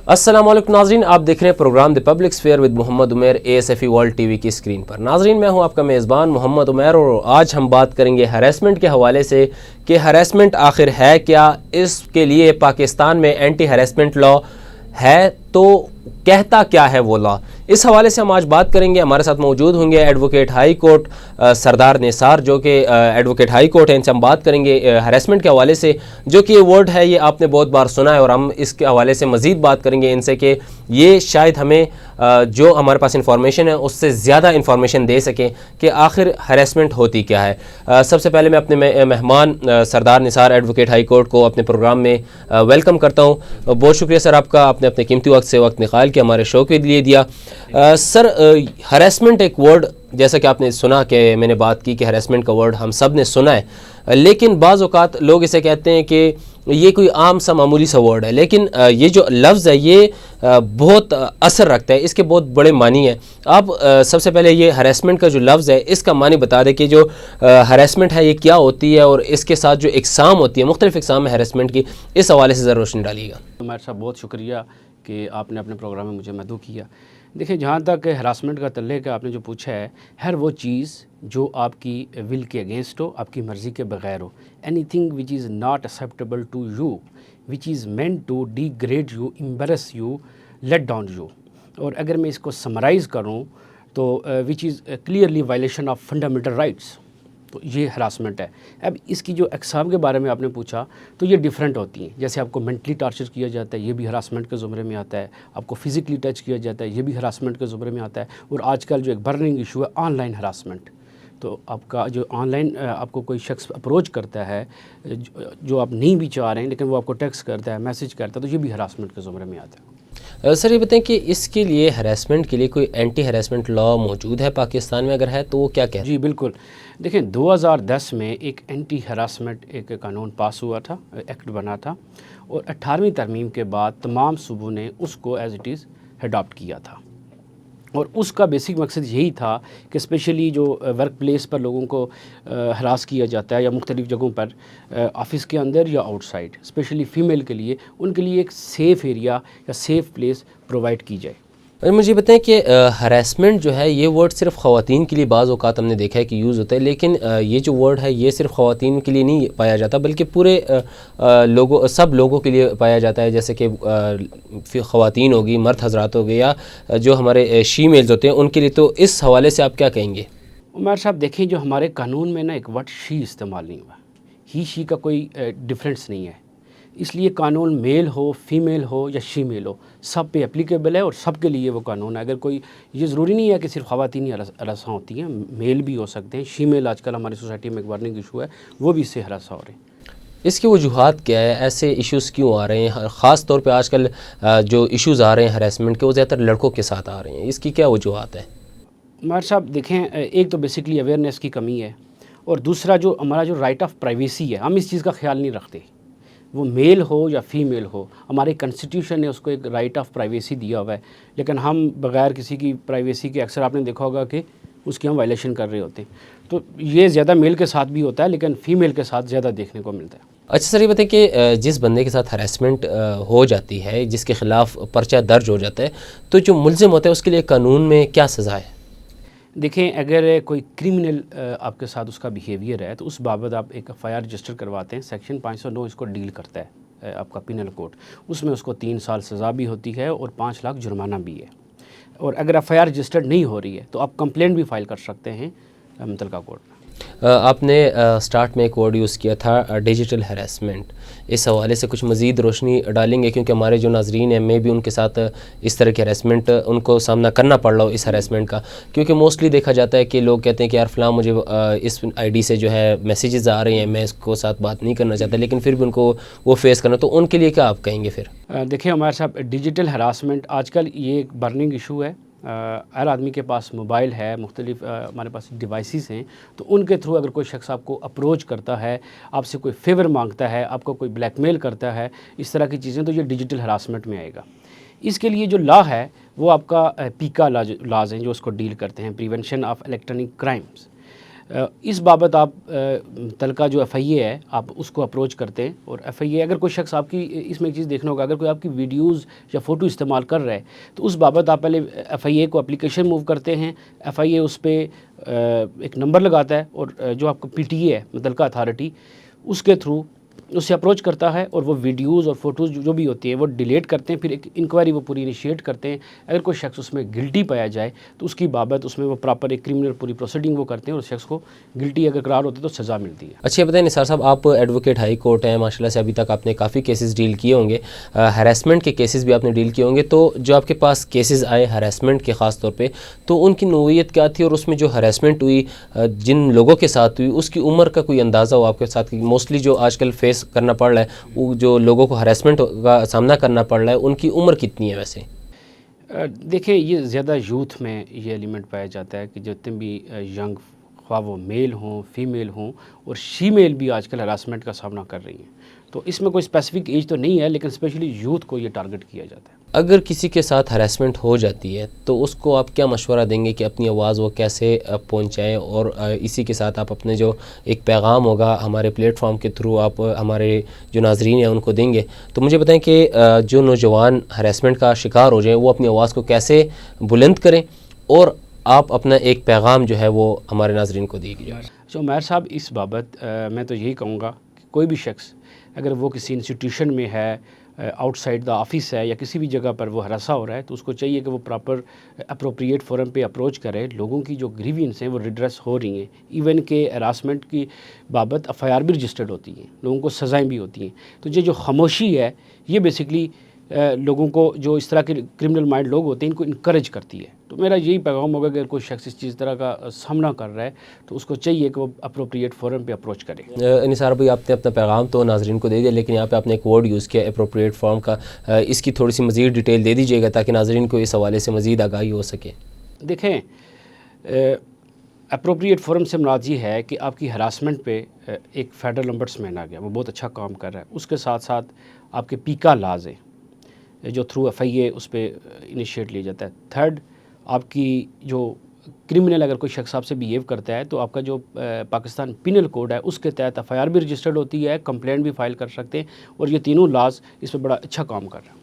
السلام علیکم ناظرین، آپ دیکھ رہے ہیں programme the public sphere with Muhammad Umair ASFE world TV کی اسکرین پر۔ ناظرین، میں ہوں آپ کا میزبان محمد عمیر، اور آج ہم بات کریں گے ہریسمنٹ کے حوالے سے کہ ہریسمنٹ آخر ہے کیا، اس کے لیے پاکستان میں اینٹی ہریسمنٹ لا ہے تو کہتا کیا ہے وہ لا، اس حوالے سے ہم آج بات کریں گے۔ ہمارے ساتھ موجود ہوں گے ایڈوکیٹ ہائی کورٹ سردار نثار، جو کہ ایڈوکیٹ ہائی کورٹ ہیں۔ ان سے ہم بات کریں گے ہریسمنٹ کے حوالے سے، جو کہ یہ ورڈ ہے یہ آپ نے بہت بار سنا ہے، اور ہم اس کے حوالے سے مزید بات کریں گے ان سے کہ یہ شاید ہمیں جو ہمارے پاس انفارمیشن ہے اس سے زیادہ انفارمیشن دے سکیں کہ آخر ہریسمنٹ ہوتی کیا ہے۔ سب سے پہلے میں اپنے مہمان سردار نثار ایڈوکیٹ ہائی کورٹ کو اپنے پروگرام میں ویلکم کرتا ہوں۔ بہت شکریہ سر آپ کا، آپ نے اپنے قیمتی وقت سے وقت نکال کے ہمارے شو کے لیے دیا۔ سر، ہریسمنٹ ایک ورڈ، جیسا کہ آپ نے سنا کہ میں نے بات کی کہ ہریسمنٹ کا ورڈ ہم سب نے سنا ہے، لیکن بعض اوقات لوگ اسے کہتے ہیں کہ یہ کوئی عام سا معمولی سا ورڈ ہے، لیکن یہ جو لفظ ہے یہ بہت اثر رکھتا ہے، اس کے بہت بڑے معنی ہیں۔ آپ سب سے پہلے یہ ہریسمنٹ کا جو لفظ ہے اس کا معنی بتا دیں کہ جو ہریسمنٹ ہے یہ کیا ہوتی ہے، اور اس کے ساتھ جو اقسام ہوتی ہے، مختلف اقسام ہے ہریسمنٹ کی، اس حوالے سے ذرا روشنی ڈالیے گا۔ عمیر صاحب، بہت شکریہ کہ آپ نے اپنے پروگرام میں مجھے مدعو کیا۔ دیکھیں، جہاں تک ہراسمنٹ کا تعلق ہے، آپ نے جو پوچھا ہے، ہر وہ چیز جو آپ کی ول کے اگینسٹ ہو، آپ کی مرضی کے بغیر ہو، anything which is not acceptable to you, which is meant to degrade you, embarrass you, let down you, اور اگر میں اس کو سمرائز کروں تو which is clearly violation of fundamental rights, تو یہ ہراسمنٹ ہے۔ اب اس کی جو اقسام کے بارے میں آپ نے پوچھا تو یہ ڈیفرنٹ ہوتی ہیں۔ جیسے آپ کو مینٹلی ٹارچر کیا جاتا ہے، یہ بھی ہراسمنٹ کے زمرے میں آتا ہے۔ آپ کو فزیکلی ٹچ کیا جاتا ہے، یہ بھی ہراسمنٹ کے زمرے میں آتا ہے۔ اور آج کل جو ایک برننگ ایشو ہے، آن لائن ہراسمنٹ، تو آپ کا جو آن لائن آپ کو کوئی شخص اپروچ کرتا ہے جو آپ نہیں بھی چاہ رہے ہیں، لیکن وہ آپ کو ٹیکسٹ کرتا ہے، میسج کرتا ہے، تو یہ بھی ہراسمنٹ کے زمرے میں آتا ہے۔ سر، یہ بتائیں کہ اس کے لیے ہریسمنٹ کے لیے کوئی اینٹی ہریسمنٹ لا موجود ہے پاکستان میں؟ اگر ہے تو وہ کیا کہتے ہیں؟ جی بالکل، دیکھیں 2010 میں ایک اینٹی ہراسمنٹ ایک قانون پاس ہوا تھا، ایکٹ بنا تھا، اور 18ویں ترمیم کے بعد تمام صوبوں نے اس کو ایز اٹ از اڈاپٹ کیا تھا، اور اس کا بیسک مقصد یہی تھا کہ اسپیشلی جو ورک پلیس پر لوگوں کو ہراس کیا جاتا ہے، یا مختلف جگہوں پر آفس کے اندر یا آؤٹ سائڈ، اسپیشلی فیمیل کے لیے، ان کے لیے ایک سیف ایریا یا سیف پلیس پرووائڈ کی جائے۔ مجھے بتائیں کہ ہریسمنٹ جو ہے یہ ورڈ صرف خواتین کے لیے بعض اوقات ہم نے دیکھا ہے کہ یوز ہوتا ہے، لیکن یہ جو ورڈ ہے یہ صرف خواتین کے لیے نہیں پایا جاتا، بلکہ پورے سب لوگوں کے لیے پایا جاتا ہے، جیسے کہ خواتین ہوگی، مرد حضرات ہو گئے، یا جو ہمارے شی میلز ہوتے ہیں ان کے لیے۔ تو اس حوالے سے آپ کیا کہیں گے؟ عمر صاحب، دیکھیں، جو ہمارے قانون میں نا ایک ورڈ شی استعمال نہیں ہوا، ہی شی کا کوئی ڈفرینس نہیں ہے، اس لیے قانون میل ہو، فیمیل ہو یا شی میل ہو، سب پہ اپلیکیبل ہے اور سب کے لیے وہ قانون ہے۔ اگر کوئی، یہ ضروری نہیں ہے کہ صرف خواتین ہی ہراساں ہوتی ہیں، میل بھی ہو سکتے ہیں، شی میل آج کل ہماری سوسائٹی میں ایک وارننگ ایشو ہے، وہ بھی اس سے ہراساں ہو رہے ہیں۔ اس کی وجوہات کیا ہے؟ ایسے ایشوز کیوں آ رہے ہیں؟ خاص طور پہ آج کل جو ایشوز آ رہے ہیں ہریسمنٹ کے، وہ زیادہ تر لڑکوں کے ساتھ آ رہے ہیں، اس کی کیا وجوہات ہیں؟ عمر صاحب دیکھیں، ایک تو بیسکلی اویئرنیس کی کمی ہے، اور دوسرا جو ہمارا جو رائٹ آف پرائیویسی ہے، ہم اس چیز کا خیال نہیں رکھتے، وہ میل ہو یا فیمیل ہو، ہمارے کنسٹیٹیوشن نے اس کو ایک رائٹ آف پرائیویسی دیا ہوا ہے، لیکن ہم بغیر کسی کی پرائیویسی کے، اکثر آپ نے دیکھا ہوگا کہ اس کی ہم وائلیشن کر رہے ہوتے ہیں۔ تو یہ زیادہ میل کے ساتھ بھی ہوتا ہے، لیکن فیمیل کے ساتھ زیادہ دیکھنے کو ملتا ہے۔ اچھا سر، یہ بتائیں کہ جس بندے کے ساتھ ہریسمنٹ ہو جاتی ہے، جس کے خلاف پرچہ درج ہو جاتا ہے، تو جو ملزم ہوتا ہے اس کے لیے قانون میں کیا سزا ہے؟ دیکھیں، اگر کوئی کرمنل آپ کے ساتھ اس کا بیہیویئر ہے تو اس بابت آپ ایک FIR رجسٹر کرواتے ہیں۔ سیکشن 509 اس کو ڈیل کرتا ہے، آپ کا پینل کوڈ، اس میں اس کو 3 سال سزا بھی ہوتی ہے اور 5 لاکھ جرمانہ بھی ہے۔ اور اگر FIR رجسٹرڈ نہیں ہو رہی ہے تو آپ کمپلینٹ بھی فائل کر سکتے ہیں متعلقہ کورٹ میں۔ آپ نے سٹارٹ میں ایک ورڈ یوز کیا تھا ڈیجیٹل ہریسمنٹ، اس حوالے سے کچھ مزید روشنی ڈالیں گے؟ کیونکہ ہمارے جو ناظرین ہیں، میں بھی ان کے ساتھ اس طرح کے ہریسمنٹ ان کو سامنا کرنا پڑ رہا ہو اس ہریسمنٹ کا، کیونکہ موسٹلی دیکھا جاتا ہے کہ لوگ کہتے ہیں کہ یار فلاں مجھے اس ID سے جو ہے میسیجز آ رہے ہیں، میں اس کو ساتھ بات نہیں کرنا چاہتا، لیکن پھر بھی ان کو وہ فیس کرنا، تو ان کے لیے کیا آپ کہیں گے پھر؟ دیکھیں عمر صاحب، ڈیجیٹل ہراسمنٹ آج کل یہ ایک برننگ ایشو ہے۔ ہر آدمی کے پاس موبائل ہے، مختلف ہمارے پاس ڈیوائسز ہیں، تو ان کے تھرو اگر کوئی شخص آپ کو اپروچ کرتا ہے، آپ سے کوئی فیور مانگتا ہے، آپ کو کوئی بلیک میل کرتا ہے، اس طرح کی چیزیں، تو یہ ڈیجیٹل ہراسمنٹ میں آئے گا۔ اس کے لیے جو لا ہے وہ آپ کا پیکا لاز ہیں جو اس کو ڈیل کرتے ہیں، پریونشن آف الیکٹرانک کرائمز۔ اس بابت آپ تلقا جو ایف آئی اے ہے آپ اس کو اپروچ کرتے ہیں، اور ایف آئی اے اگر کوئی شخص آپ کی اس میں ایک چیز دیکھنا ہوگا، اگر کوئی آپ کی ویڈیوز یا فوٹو استعمال کر رہا ہے تو اس بابت آپ پہلے ایف آئی اے کو اپلیکیشن موو کرتے ہیں، ایف آئی اے اس پہ ایک نمبر لگاتا ہے، اور جو آپ کو پی ٹی اے ہے متعلقہ اتھارٹی اس کے تھرو اس سے اپروچ کرتا ہے، اور وہ ویڈیوز اور فوٹوز جو بھی ہوتی ہیں وہ ڈیلیٹ کرتے ہیں، پھر ایک انکوائری وہ پوری انیشیٹ کرتے ہیں۔ اگر کوئی شخص اس میں گلٹی پایا جائے تو اس کی بابت اس میں وہ پراپر ایک کرمنل پوری پروسیڈنگ وہ کرتے ہیں، اور اس شخص کو گلٹی اگر قرار ہوتے تو سزا ملتی ہے۔ اچھا بتائیں نثار صاحب، آپ ایڈوکیٹ ہائی کورٹ ہیں ماشاء اللہ سے، ابھی تک آپ نے کافی کیسز ڈیل کیے ہوں گے، ہراسمنٹ کے کیسز بھی آپ نے ڈیل کیے ہوں گے، تو جو آپ کے پاس کیسز آئے ہراسمنٹ کے خاص طور پہ، تو ان کی نوعیت کیا تھی، اور اس میں جو ہراسمنٹ ہوئی جن لوگوں کے ساتھ ہوئی اس کی عمر کا کوئی اندازہ ہو آپ کے ساتھ؟ موسٹلی جو آج کل فیس کرنا پڑ رہا ہے، وہ جو لوگوں کو ہراسمنٹ کا سامنا کرنا پڑ رہا ہے، ان کی عمر کتنی ہے ویسے؟ دیکھیں یہ زیادہ یوتھ میں یہ ایلیمنٹ پایا جاتا ہے کہ جتنے بھی ینگ، خواہ وہ میل ہوں فیمیل ہوں، اور شیمیل بھی آج کل ہراسمنٹ کا سامنا کر رہی ہیں، تو اس میں کوئی اسپیسیفک ایج تو نہیں ہے، لیکن اسپیشلی یوتھ کو یہ ٹارگٹ کیا جاتا ہے۔ اگر کسی کے ساتھ ہراسمنٹ ہو جاتی ہے تو اس کو آپ کیا مشورہ دیں گے کہ اپنی آواز وہ کیسے پہنچائیں، اور اسی کے ساتھ آپ اپنے جو ایک پیغام ہوگا ہمارے پلیٹ فارم کے تھرو آپ ہمارے جو ناظرین ہیں ان کو دیں گے؟ تو مجھے بتائیں کہ جو نوجوان ہراسمنٹ کا شکار ہو جائیں وہ اپنی آواز کو کیسے بلند کریں، اور آپ اپنا ایک پیغام جو ہے وہ ہمارے ناظرین کو دیجیے۔ عمیر صاحب، اس بابت میں تو یہی کہوں گا کہ کوئی بھی شخص اگر وہ کسی انسٹیٹیوشن میں ہے، آؤٹ سائڈ دا آفس ہے، یا کسی بھی جگہ پر وہ ہراساں ہو رہا ہے، تو اس کو چاہیے کہ وہ پراپر اپروپریٹ فورم پہ اپروچ کرے۔ لوگوں کی جو گریوینس ہیں وہ ریڈریس ہو رہی ہیں، ایون کہ ہراسمنٹ کی بابت ایف آئی آر بھی رجسٹرڈ ہوتی ہیں، لوگوں کو سزائیں بھی ہوتی ہیں۔ تو یہ جو خاموشی ہے یہ بیسکلی لوگوں کو، جو اس طرح کے کرمنل مائنڈ لوگ ہوتے ہیں، ان کو انکریج کرتی ہے۔ تو میرا یہی پیغام ہوگا کہ اگر کوئی شخص اس چیز طرح کا سامنا کر رہا ہے تو اس کو چاہیے کہ وہ اپروپریٹ فورم پہ اپروچ کرے۔ نثار بھائی، آپ نے اپنا پیغام تو ناظرین کو دے دیا، لیکن یہاں پہ آپ نے ایک ورڈ یوز کیا اپروپریٹ فارم کا، اس کی تھوڑی سی مزید ڈیٹیل دے دیجیے گا تاکہ ناظرین کو اس حوالے سے مزید آگاہی ہو سکے۔ دیکھیں، اپروپریٹ فورم سے مراد یہ ہے کہ آپ کی ہراسمنٹ پہ ایک فیڈرل امبڈسمین آ گیا، وہ بہت اچھا کام کر رہا ہے، اس کے ساتھ ساتھ آپ کے پیکا لاز ہیں جو تھرو ایف آئی اے اس پہ انیشیٹ لیا جاتا ہے۔ تھرڈ، آپ کی جو کرمنل اگر کوئی شخص آپ سے بیہیو کرتا ہے تو آپ کا جو پاکستان پینل کوڈ ہے اس کے تحت ایف آئی آر بھی رجسٹرڈ ہوتی ہے، کمپلینٹ بھی فائل کر سکتے ہیں، اور یہ تینوں لاز اس پہ بڑا اچھا کام کر رہے ہیں،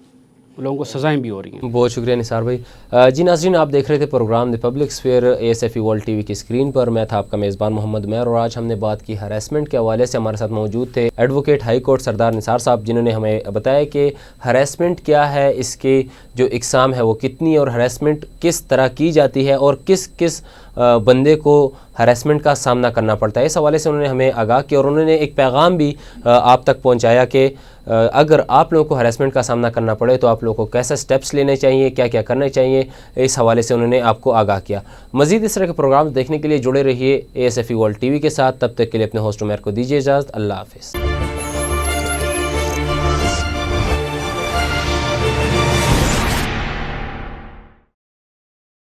لوگوں کو سزائیں بھی ہو رہی ہیں۔ بہت شکریہ نثار بھائی۔ جی ناظرین، آپ دیکھ رہے تھے programme the public sphere ASFE world TV کی اسکرین پر، میں تھا آپ کا میزبان محمد عمیر، اور آج ہم نے بات کی ہراسمنٹ کے حوالے سے۔ ہمارے ساتھ موجود تھے ایڈوکیٹ ہائی کورٹ سردار نثار صاحب، جنہوں نے ہمیں بتایا کہ ہراسمنٹ کیا ہے، اس کے جو اقسام ہے وہ کتنی، اور ہراسمنٹ کس طرح کی جاتی ہے، اور کس کس بندے کو ہراسمنٹ کا سامنا کرنا پڑتا ہے۔ اس حوالے سے انہوں نے ہمیں آگاہ کیا، اور انہوں نے ایک پیغام بھی آپ تک پہنچایا کہ اگر آپ لوگوں کو ہراسمنٹ کا سامنا کرنا پڑے تو آپ لوگوں کو کیسے سٹیپس لینے چاہیے، کیا کیا کرنا چاہیے، اس حوالے سے انہوں نے آپ کو آگاہ کیا۔ مزید اس طرح کے پروگرام دیکھنے کے لیے جڑے رہیے ASFE ورلڈ ٹی وی کے ساتھ۔ تب تک کے لیے اپنے ہوسٹ عمیر کو دیجیے اجازت۔ اللہ حافظ۔